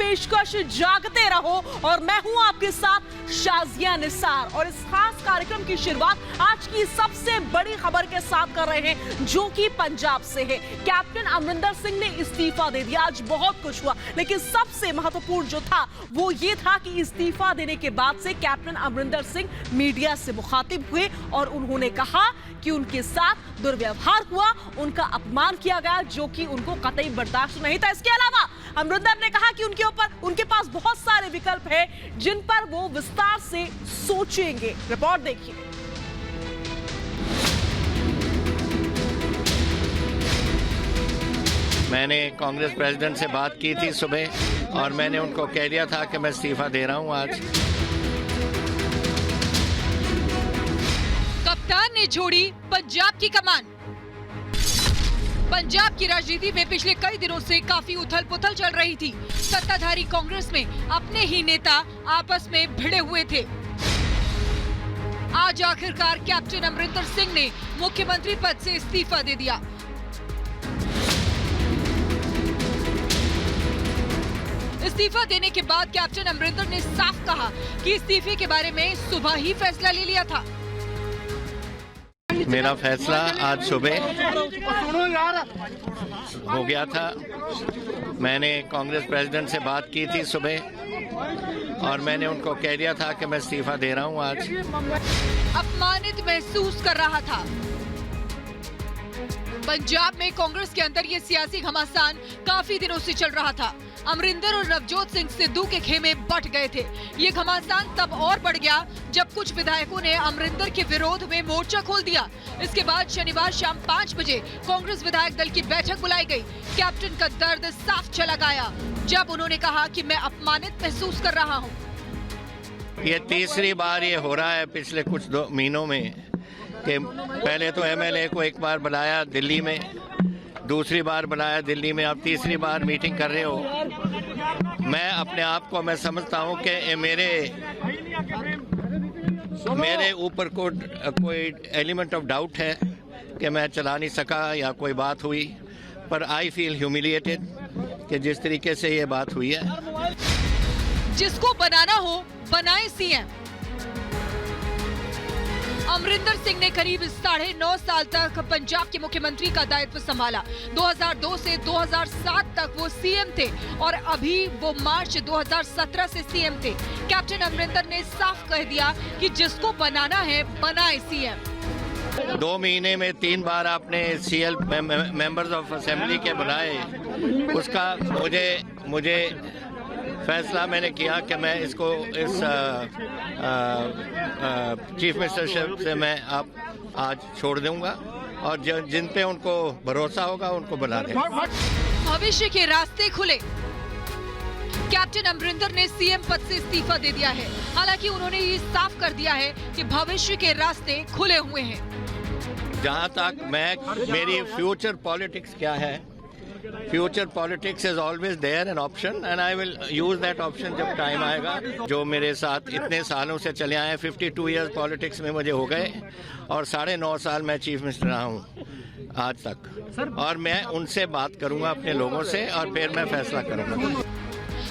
पेशकश जागते रहो और मैं हूं आपके साथ शाजिया निसार। और इस खास कार्यक्रम की शुरुआत आज की सबसे बड़ी खबर के साथ कर रहे हैं जो कि पंजाब से है। कैप्टन अमरिंदर सिंह ने इस्तीफा दे दिया। आज बहुत कुछ हुआ लेकिन सबसे महत्वपूर्ण जो था वो ये था कि इस्तीफा देने के बाद से कैप्टन अमरिंदर सिंह मीडिया से मुखातिब हुए और उन्होंने कहा कि उनके साथ दुर्व्यवहार हुआ, उनका अपमान किया गया जो कि उनको कतई बर्दाश्त नहीं था। इसके अलावा अमरिंदर ने कहा कि उनके पास बहुत सारे विकल्प हैं जिन पर वो विस्तार से सोचेंगे। रिपोर्ट देखिए। मैंने कांग्रेस प्रेसिडेंट से बात की थी सुबह और मैंने उनको कह दिया था कि मैं इस्तीफा दे रहा हूं आज। कप्तान ने छोड़ी पंजाब की कमान। पंजाब की राजनीति में पिछले कई दिनों से काफी उथल पुथल चल रही थी। सत्ताधारी कांग्रेस में अपने ही नेता आपस में भिड़े हुए थे। आज आखिरकार कैप्टन अमरिंदर सिंह ने मुख्यमंत्री पद से इस्तीफा दे दिया। इस्तीफा देने के बाद कैप्टन अमरिंदर ने साफ कहा कि इस्तीफे के बारे में सुबह ही फैसला ले लिया था। मेरा फैसला आज सुबह हो गया था। मैंने कांग्रेस प्रेसिडेंट से बात की थी सुबह और मैंने उनको कह दिया था कि मैं इस्तीफा दे रहा हूं आज। अपमानित महसूस कर रहा था। पंजाब में कांग्रेस के अंदर ये सियासी घमासान काफी दिनों से चल रहा था। अमरिंदर और नवजोत सिंह सिद्धू के खेमे बट गए थे। ये घमासान तब और बढ़ गया जब कुछ विधायकों ने अमरिंदर के विरोध में मोर्चा खोल दिया। इसके बाद शनिवार शाम 5 बजे कांग्रेस विधायक दल की बैठक बुलाई गई। कैप्टन का दर्द साफ झलक आया जब उन्होंने कहा कि मैं अपमानित महसूस कर रहा हूँ। ये तीसरी बार ये हो रहा है पिछले कुछ 2 महीनों में कि पहले तो एमएलए को एक बार बुलाया दिल्ली में, दूसरी बार बुलाया दिल्ली में, अब तीसरी बार मीटिंग कर रहे हो। मैं अपने आप को मैं समझता हूं कि मेरे ऊपर कोई एलिमेंट ऑफ डाउट है कि मैं चला नहीं सका या कोई बात हुई, पर आई फील ह्यूमिलिएटेड कि जिस तरीके से ये बात हुई है। जिसको बनाना हो बनाए सीएम। अमरिंदर सिंह ने करीब 9.5 साल तक पंजाब के मुख्यमंत्री का दायित्व संभाला। 2002 से 2007 तक वो सीएम थे और अभी वो मार्च 2017 से सीएम थे। कैप्टन अमरिंदर ने साफ कह दिया कि जिसको बनाना है बनाए सीएम। 2 महीने में 3 बार आपने सीएल मेंबर्स ऑफ असेंबली के बुलाए। उसका मुझे फैसला मैंने किया कि मैं इसको इस चीफ मिनिस्टरशिप से मैं आज छोड़ दूंगा और जिन पे उनको भरोसा होगा उनको बुला दें। भविष्य के रास्ते खुले। कैप्टन अमरिंदर ने सीएम पद से इस्तीफा दे दिया है। हालांकि उन्होंने ये साफ कर दिया है कि भविष्य के रास्ते खुले हुए हैं। जहां तक मेरी फ्यूचर पॉलिटिक्स क्या है, future politics is always there an option and I will use that option जब टाइम आएगा। जो मेरे साथ इतने सालों से चले आए, 52 इयर्स पॉलिटिक्स में मुझे हो गए और 9.5 साल मैं चीफ मिनिस्टर रहा हूँ आज तक, और मैं उनसे बात करूंगा अपने लोगों से और फिर मैं फैसला करूंगा।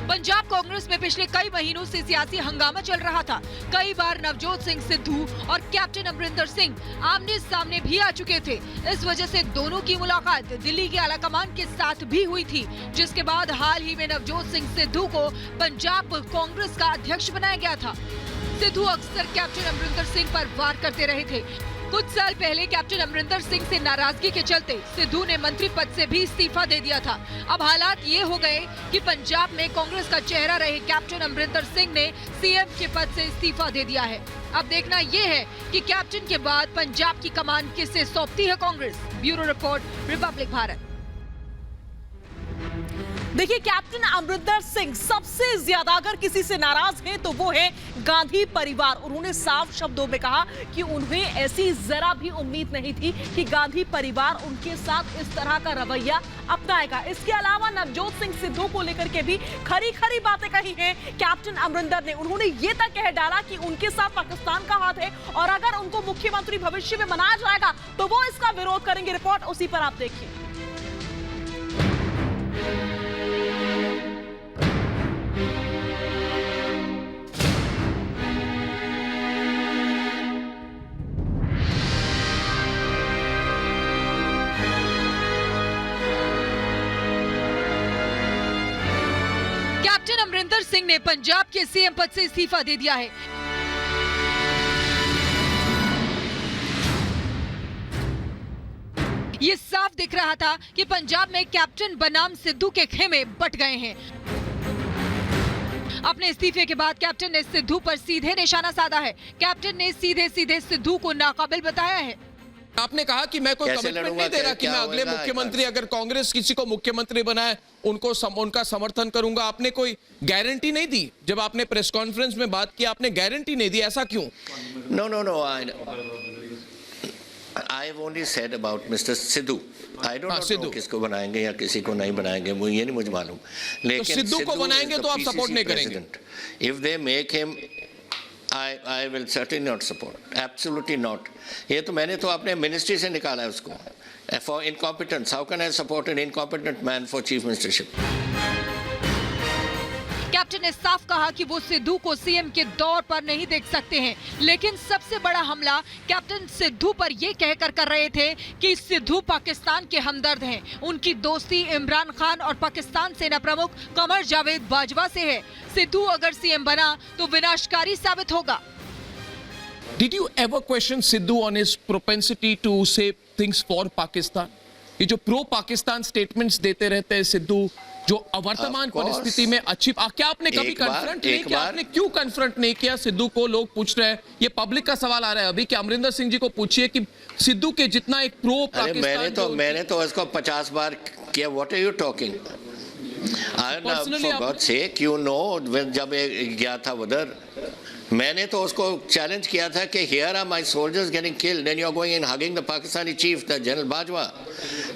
पंजाब कांग्रेस में पिछले कई महीनों से सियासी हंगामा चल रहा था। कई बार नवजोत सिंह सिद्धू और कैप्टन अमरिंदर सिंह आमने सामने भी आ चुके थे। इस वजह से दोनों की मुलाकात दिल्ली के आलाकमान के साथ भी हुई थी, जिसके बाद हाल ही में नवजोत सिंह सिद्धू को पंजाब कांग्रेस का अध्यक्ष बनाया गया था। सिद्धू अक्सर कैप्टन अमरिंदर सिंह पर वार करते रहे थे। कुछ साल पहले कैप्टन अमरिंदर सिंह से नाराजगी के चलते सिद्धू ने मंत्री पद से भी इस्तीफा दे दिया था। अब हालात ये हो गए कि पंजाब में कांग्रेस का चेहरा रहे कैप्टन अमरिंदर सिंह ने सीएम के पद से इस्तीफा दे दिया है। अब देखना ये है कि कैप्टन के बाद पंजाब की कमान किसे सौंपती है Congress. Bureau report, Republic Bharat. देखिए, कैप्टन अमरिंदर सिंह सबसे ज्यादा अगर किसी से नाराज हैं तो वो है गांधी परिवार। उन्होंने साफ शब्दों में कहा कि उन्हें ऐसी जरा भी उम्मीद नहीं थी कि गांधी परिवार उनके साथ इस तरह का रवैया अपनाएगा। इसके अलावा नवजोत सिंह सिद्धू को लेकर के भी खरी खरी बातें कही हैं कैप्टन अमरिंदर ने। उन्होंने ये तक कह डाला कि उनके साथ पाकिस्तान का हाथ है और अगर उनको मुख्यमंत्री भविष्य में बनाया जाएगा तो वो इसका विरोध करेंगे। रिपोर्ट उसी पर आप देखिए। कैप्टन अमरिंदर सिंह ने पंजाब के सीएम पद से इस्तीफा दे दिया है। ये साफ दिख रहा था कि पंजाब में कैप्टन बनाम सिद्धू के खेमे बट गए हैं। अपने इस्तीफे के बाद कैप्टन ने सिद्धू पर सीधे निशाना साधा है। कैप्टन ने सीधे सीधे सिद्धू को नाकाबिल बताया है। आपने कहा कि मैं कोई कमिटमेंट नहीं दे रहा कि मैं अगले मुख्यमंत्री, अगर कांग्रेस किसी को मुख्यमंत्री बनाए उनका समर्थन करूंगा। आपने कोई गारंटी नहीं दी। जब आपने प्रेस कॉन्फ्रेंस में बात की आपने गारंटी नहीं दी, ऐसा क्यों? No. I've only said about Mr. Sidhu. I don't know किसको बनाएंगे या किसी को नहीं बनाएंगे, वो ये नहीं मुझे मालूम। लेकिन सिद्धू को बनाएंगे तो आप सपोर्ट नहीं करेंगे? If they make him, I will certainly not support. Absolutely not. ये तो मैंने तो अपने मिनिस्ट्री से निकाला है उसको। For incompetence, how can I support an incompetent man for chief ministership? Captain ने साफ कहा कि वो सिद्धू को सीएम के दौर पर नहीं देख सकते हैं, लेकिन सबसे बड़ा हमला कैप्टन सिद्धू पर ये कहकर कर रहे थे कि सिद्धू पाकिस्तान के हमदर्द हैं। उनकी दोस्ती इमरान खान और पाकिस्तान सेना प्रमुख कमर जावेद बाजवा से है। सिद्धू अगर सीएम बना तो विनाशकारी साबित होगा। Did you ever question Sidhu on his propensity to say things for Pakistan? ये जो प्रो पाकिस्तान स्टेटमेंट्स देते रहते हैं सिद्धू, जो वर्तमान परिस्थिति में अच्छी, क्या आपने कभी कन्फ्रंट नहीं किया? आपने क्यों कन्फ्रंट नहीं किया सिद्धू को? लोग पूछ रहे हैं, ये पब्लिक का सवाल आ रहा है अभी कि अमरिंदर सिंह जी को पूछिए कि सिद्धू के जितना एक प्रो पाकिस्तान, मैंने तो उसको 50 बार किया। What are you talking? For God sake, you know, जब गया था उधर मैंने तो उसको चैलेंज किया था कि here are my soldiers getting killed and you are going and hugging the Pakistani chief the general Bajwa,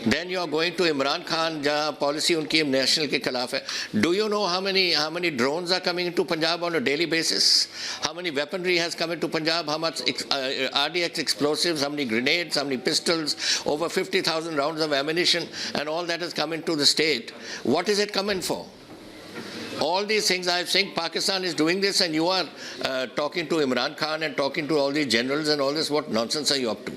then you are going to Imran Khan जहां पॉलिसी उनकी नेशनल के खिलाफ है। Do you know how many drones are coming into Punjab on a daily basis? How many weaponry has come into Punjab? How much RDX explosives, how many grenades, how many pistols, over 50,000 rounds of ammunition, and all that has come into the state. What is it coming for? All these things I'm saying, Pakistan is doing this, and you are talking to Imran Khan and talking to all these generals and all this. What nonsense are you up to?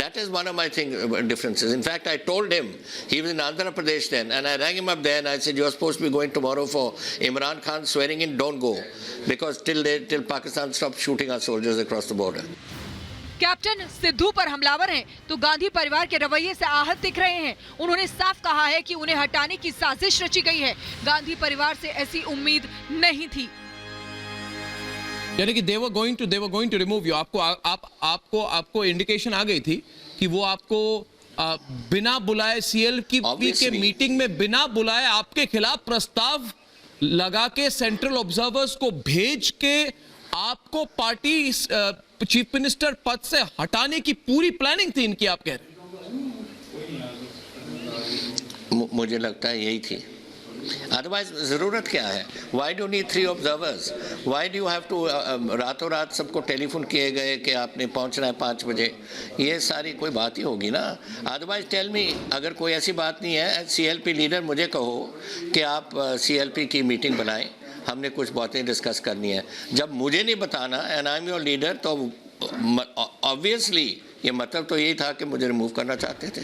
That is one of my differences. In fact, I told him, he was in Andhra Pradesh then, and I rang him up there and I said, you are supposed to be going tomorrow for Imran Khan swearing in, don't go, because till Pakistan stops shooting our soldiers across the border. Captain Sidhu पर हमलावर हैं तो गांधी परिवार के रवैये से आहत दिख रहे हैं। उन्होंने साफ कहा है कि उन्हें हटाने की साजिश रची गई है। गांधी परिवार से ऐसी उम्मीद नहीं थी। यानी कि they were going to remove you. आपको इंडिकेशन आ गई थी कि वो आपको बिना बुलाए CLP के मीटिंग में बिना बुलाए आपके खिलाफ प्रस्ताव लगा के सेंट्रल ऑब्जर्वर्स को भेज के आपको पार्टी चीफ मिनिस्टर पद से हटाने की पूरी प्लानिंग थी इनकी, आप कह रहे हैं? मुझे लगता है यही थी। अदरवाइज जरूरत क्या है? Why do need 3 observers? Why do have to रातों रात सबको टेलीफोन किए गए कि आपने पहुंचना है 5 बजे? ये सारी कोई बात ही होगी ना। अदरवाइज टेल मी, अगर कोई ऐसी बात नहीं है, CLP लीडर मुझे कहो कि आप CLP की मीटिंग बनाएं, हमने कुछ बातें डिस्कस करनी है। जब मुझे नहीं बताना and I am your leader, तो ऑब्वियसली ये मतलब तो यही था कि मुझे रिमूव करना चाहते थे।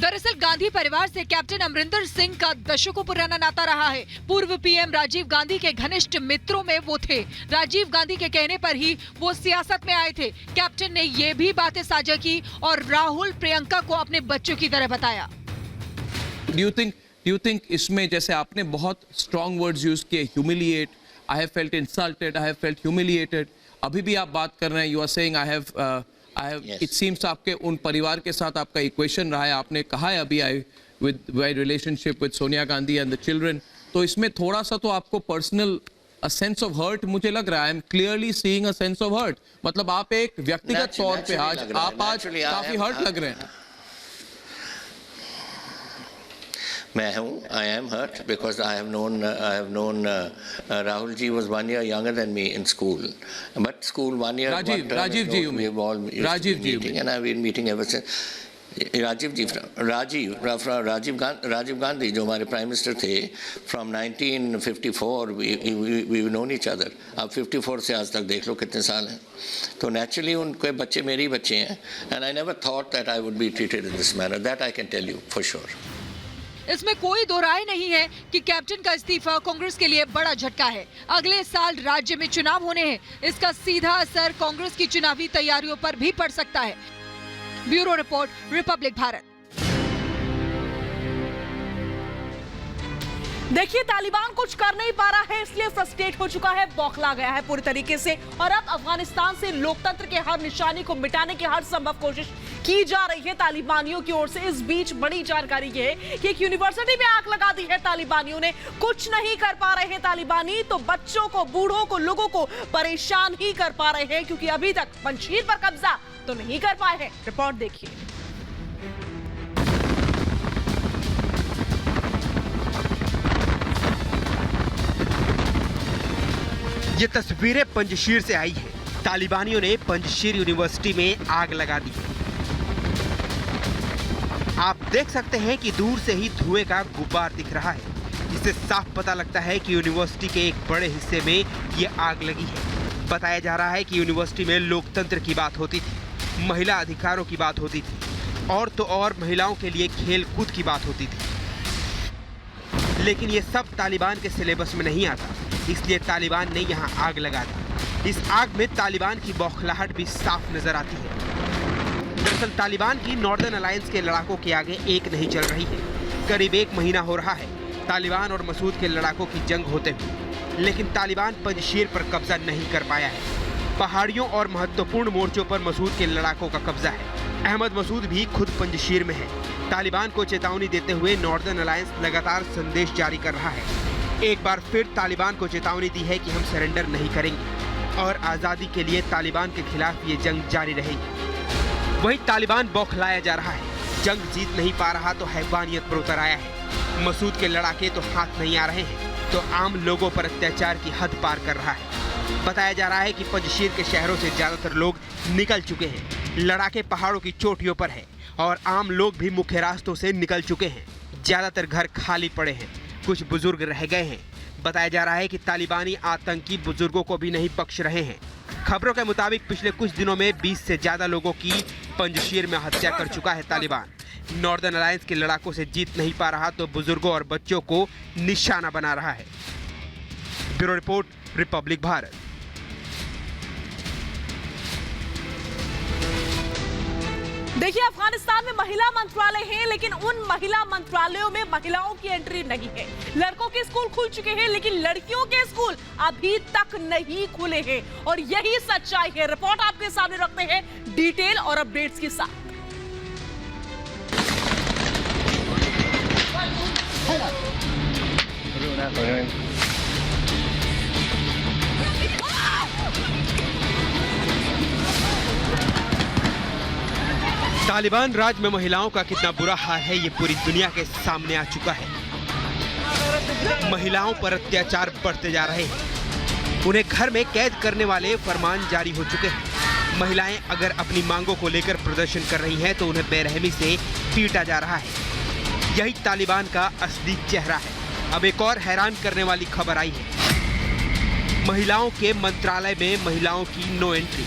दरअसल गांधी परिवार से कैप्टन अमरिंदर सिंह का दशकों पुराना नाता रहा है। पूर्व PM राजीव गांधी के घनिष्ठ मित्रों में वो थे। राजीव गांधी के कहने पर ही वो सियासत में आए थे। कैप्टन ने ये भी बातें साझा की और राहुल प्रियंका को अपने बच्चों की तरह बताया। Do you think इसमें जैसे आपने बहुत strong words use किए, humiliate, I have felt insulted, I have felt humiliated, अभी भी आप बात कर रहे हैं, you are saying I have yes. It seems आपके उन परिवार के साथ आपका equation रहा है, आपने कहा है अभी with my relationship with Sonia Gandhi and the children, तो इसमें थोड़ा सा तो आपको personal a sense of hurt मुझे लग रहा है। I am clearly seeing a sense of hurt, मतलब आप एक व्यक्तिगत तौर पे आज काफी hurt लग रहे हैं। मैं हूँ, I am hurt because I have known Rahul ji was 1 year younger than me in school, but school 1 year. Rajiv ji, we have all Rajiv ji, and I've been meeting ever since. Rajiv Gandhi जो हमारे prime minister थे, from 1954 we've known each other. अब 54 से आज तक देख लो कितने साल हैं, तो naturally उनके बच्चे मेरे ही बच्चे हैं, and I never thought that I would be treated in this manner. That I can tell you for sure. इसमें कोई दो राय नहीं है कि कैप्टन का इस्तीफा कांग्रेस के लिए बड़ा झटका है। अगले साल राज्य में चुनाव होने हैं, इसका सीधा असर कांग्रेस की चुनावी तैयारियों पर भी पड़ सकता है। Bureau report, Republic Bharat. देखिए, तालिबान कुछ कर नहीं पा रहा है, इसलिए फ्रस्ट्रेट हो चुका है, बौखला गया है पूरी तरीके से, और अब अफगानिस्तान से लोकतंत्र के हर निशानी को मिटाने की हर संभव कोशिश की जा रही है तालिबानियों की ओर से। इस बीच बड़ी जानकारी ये है कि एक यूनिवर्सिटी में आग लगा दी है तालिबानियों ने। कुछ नहीं कर पा रहे हैं तालिबानी, तो बच्चों को, बूढ़ों को, लोगों को परेशान ही कर पा रहे हैं, क्योंकि अभी तक पंजशीर पर कब्जा तो नहीं कर पाए हैं। रिपोर्ट देखिए। ये तस्वीरें पंजशीर से आई है। तालिबानियों ने पंजशीर यूनिवर्सिटी में आग लगा दी है। आप देख सकते हैं कि दूर से ही धुएं का गुब्बार दिख रहा है, जिससे साफ पता लगता है कि यूनिवर्सिटी के एक बड़े हिस्से में ये आग लगी है। बताया जा रहा है कि यूनिवर्सिटी में लोकतंत्र की बात होती थी, महिला अधिकारों की बात होती थी, और तो और महिलाओं के लिए खेल कूद की बात होती थी। लेकिन ये सब तालिबान के सिलेबस में नहीं आता, इसलिए तालिबान ने यहाँ आग लगा दी। इस आग में तालिबान की बौखलाहट भी साफ नजर आती है। दरअसल तालिबान की नॉर्दर्न अलायंस के लड़ाकों के आगे एक नहीं चल रही है। करीब 1 महीना हो रहा है तालिबान और मसूद के लड़ाकों की जंग होते हुए, लेकिन तालिबान पंजशीर पर कब्जा नहीं कर पाया है। पहाड़ियों और महत्वपूर्ण मोर्चों पर मसूद के लड़ाकों का कब्जा है। अहमद मसूद भी खुद पंजशीर में है। तालिबान को चेतावनी देते हुए नॉर्दर्न अलायंस लगातार संदेश जारी कर रहा है। एक बार फिर तालिबान को चेतावनी दी है कि हम सरेंडर नहीं करेंगे और आज़ादी के लिए तालिबान के खिलाफ ये जंग जारी रहेगी। वहीं तालिबान बौखलाया जा रहा है। जंग जीत नहीं पा रहा तो हैवानियत पर उतर आया है। मसूद के लड़ाके तो हाथ नहीं आ रहे हैं, तो आम लोगों पर अत्याचार की हद पार कर रहा है। बताया जा रहा है कि पंजशीर के शहरों से ज्यादातर लोग निकल चुके हैं। लड़ाके पहाड़ों की चोटियों पर है और आम लोग भी मुख्य रास्तों से निकल चुके हैं। ज्यादातर घर खाली पड़े हैं, कुछ बुजुर्ग रह गए हैं। बताया जा रहा है कि तालिबानी आतंकी बुजुर्गों को भी नहीं बख्श रहे हैं। खबरों के मुताबिक पिछले कुछ दिनों में 20 से ज्यादा लोगों की पंजशीर में हत्या कर चुका है तालिबान। नॉर्दर्न अलायंस के लड़ाकों से जीत नहीं पा रहा तो बुजुर्गों और बच्चों को निशाना बना रहा है। Bureau report, Republic Bharat. देखिए, अफगानिस्तान में महिला मंत्रालय है, लेकिन उन महिला मंत्रालयों में महिलाओं की एंट्री नहीं है। लड़कों के स्कूल खुल चुके हैं, लेकिन लड़कियों के स्कूल अभी तक नहीं खुले हैं, और यही सच्चाई है। रिपोर्ट आपके सामने रखते हैं डिटेल और अपडेट्स के साथ। तालिबान राज में महिलाओं का कितना बुरा हाल है ये पूरी दुनिया के सामने आ चुका है। महिलाओं पर अत्याचार बढ़ते जा रहे हैं। उन्हें घर में कैद करने वाले फरमान जारी हो चुके हैं। महिलाएं अगर अपनी मांगों को लेकर प्रदर्शन कर रही हैं तो उन्हें बेरहमी से पीटा जा रहा है। यही तालिबान का असली चेहरा है। अब एक और हैरान करने वाली खबर आई है। महिलाओं के मंत्रालय में महिलाओं की नो एंट्री।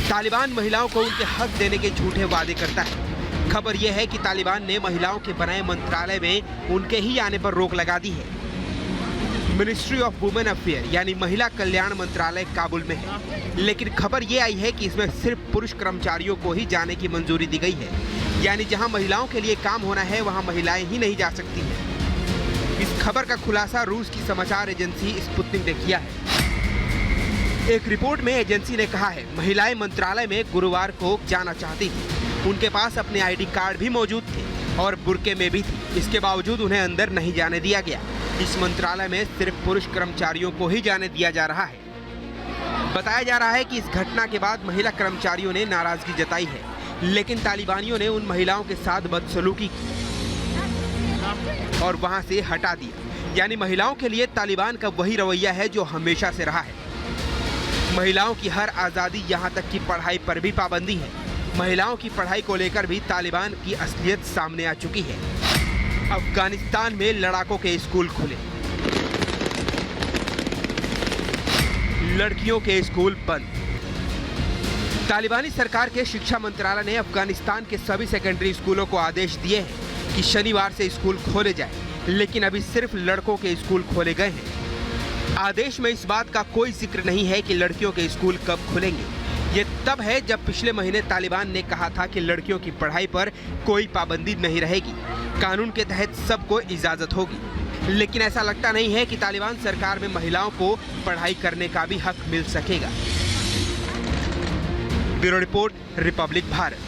तालिबान महिलाओं को उनके हक देने के झूठे वादे करता है। खबर यह है कि तालिबान ने महिलाओं के बनाए मंत्रालय में उनके ही आने पर रोक लगा दी है। मिनिस्ट्री ऑफ वुमेन अफेयर यानी महिला कल्याण मंत्रालय काबुल में है, लेकिन खबर ये आई है कि इसमें सिर्फ पुरुष कर्मचारियों को ही जाने की मंजूरी दी गई है। यानी जहां महिलाओं के लिए काम होना है वहां महिलाएं ही नहीं जा सकती हैं। इस खबर का खुलासा रूस की समाचार एजेंसी स्पुतनिक ने किया है। एक रिपोर्ट में एजेंसी ने कहा है महिलाएं मंत्रालय में गुरुवार को जाना चाहती थी। उनके पास अपने आईडी कार्ड भी मौजूद थे और बुर्के में भी थी। इसके बावजूद उन्हें अंदर नहीं जाने दिया गया। इस मंत्रालय में सिर्फ पुरुष कर्मचारियों को ही जाने दिया जा रहा है। बताया जा रहा है कि इस घटना के बाद महिला कर्मचारियों ने नाराजगी जताई है, लेकिन तालिबानियों ने उन महिलाओं के साथ बदसलूकी की और वहां से हटा दिया। यानी महिलाओं के लिए तालिबान का वही रवैया है जो हमेशा से रहा है। महिलाओं की हर आज़ादी, यहाँ तक कि पढ़ाई पर भी पाबंदी है। महिलाओं की पढ़ाई को लेकर भी तालिबान की असलियत सामने आ चुकी है। अफगानिस्तान में लड़ाकों के स्कूल खुले, लड़कियों के स्कूल बंद। तालिबानी सरकार के शिक्षा मंत्रालय ने अफगानिस्तान के सभी सेकेंडरी स्कूलों को आदेश दिए हैं कि शनिवार से स्कूल खोले जाए, लेकिन अभी सिर्फ लड़कों के स्कूल खोले गए हैं। आदेश में इस बात का कोई जिक्र नहीं है कि लड़कियों के स्कूल कब खुलेंगे। ये तब है जब पिछले महीने तालिबान ने कहा था कि लड़कियों की पढ़ाई पर कोई पाबंदी नहीं रहेगी, कानून के तहत सबको इजाजत होगी। लेकिन ऐसा लगता नहीं है कि तालिबान सरकार में महिलाओं को पढ़ाई करने का भी हक मिल सकेगा। Bureau report, Republic Bharat.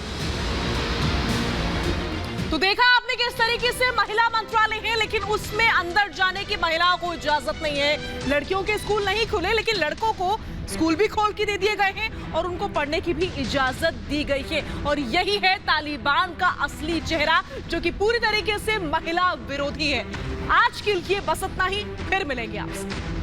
तो देखा आपने किस तरीके से महिला मंत्रालय है, लेकिन उसमें अंदर जाने की महिलाओं को इजाजत नहीं है। लड़कियों के स्कूल नहीं खुले, लेकिन लड़कों को स्कूल भी खोल के दे दिए गए हैं और उनको पढ़ने की भी इजाजत दी गई है। और यही है तालिबान का असली चेहरा, जो कि पूरी तरीके से महिला विरोधी है। आज के लिए बस इतना ही, फिर मिलेंगे आपसे।